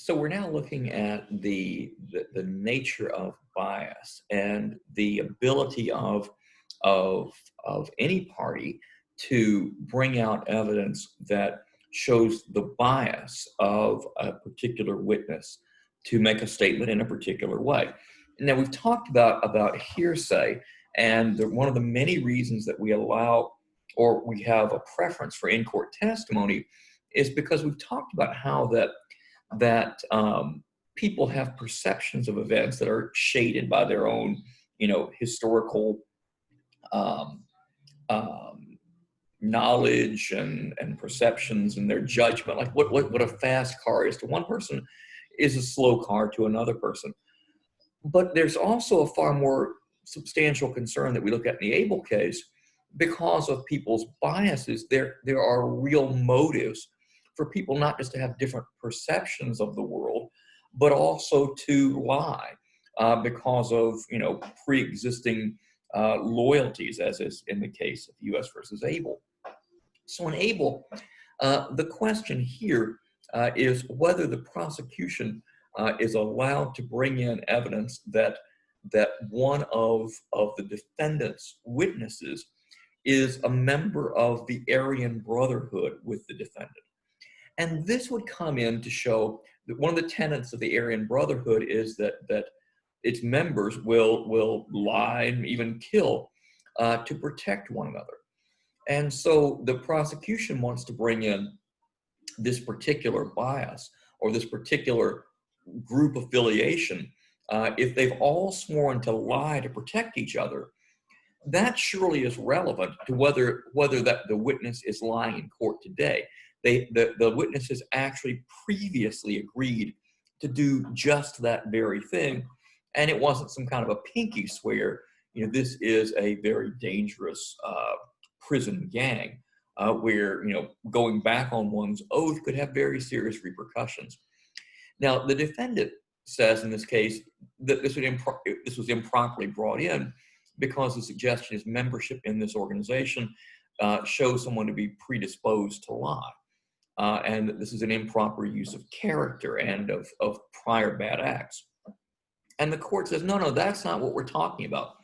So we're now looking at the nature of bias and the ability of of any party to bring out evidence that shows the bias of a particular witness to make a statement in a particular way. Now we've talked about hearsay, and one of the many reasons that we allow or we have a preference for in-court testimony is because we've talked about how that people have perceptions of events that are shaded by their own, historical um, um, knowledge and perceptions and their judgment. Like what a fast car is to one person is a slow car to another person. But there's also a far more substantial concern that we look at in the Abel case because of people's biases. There are real motives for people not just to have different perceptions of the world, but also to lie because of pre-existing loyalties, as is in the case of U.S. versus Abel. So in Abel, the question here is whether the prosecution is allowed to bring in evidence that one of the defendant's witnesses is a member of the Aryan Brotherhood with the defendant. And this would come in to show that one of the tenets of the Aryan Brotherhood is that its members will lie and even kill to protect one another. And so the prosecution wants to bring in this particular bias or this particular group affiliation. If they've all sworn to lie to protect each other, that surely is relevant to whether that the witness is lying in court today. The witness has actually previously agreed to do just that very thing, and it wasn't some kind of a pinky swear. This is a very dangerous prison gang where going back on one's oath could have very serious repercussions. Now, the defendant says in this case that this was improperly brought in because the suggestion is membership in this organization shows someone to be predisposed to lie. And that this is an improper use of character and of prior bad acts. And the court says, no, that's not what we're talking about.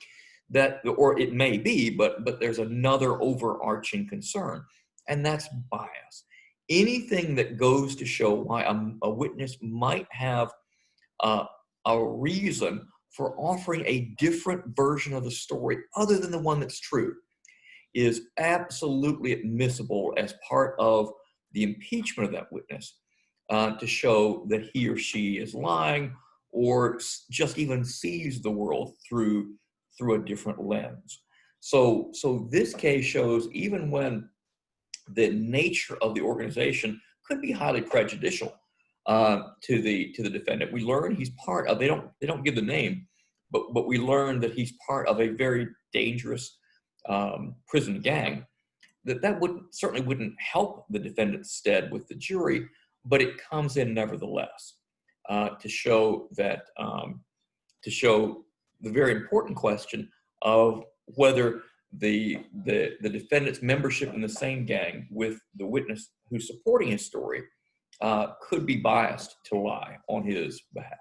Or it may be, but there's another overarching concern, and that's bias. Anything that goes to show why a witness might have a reason for offering a different version of the story other than the one that's true is absolutely admissible as part of the impeachment of that witness to show that he or she is lying or just even sees the world through a different lens. So this case shows even when the nature of the organization could be highly prejudicial to the defendant. We learn he's part of, they don't give the name, but we learn that he's part of a very dangerous prison gang. That certainly wouldn't help the defendant's stead with the jury, but it comes in nevertheless to show the very important question of whether the defendant's membership in the same gang with the witness who's supporting his story could be biased to lie on his behalf.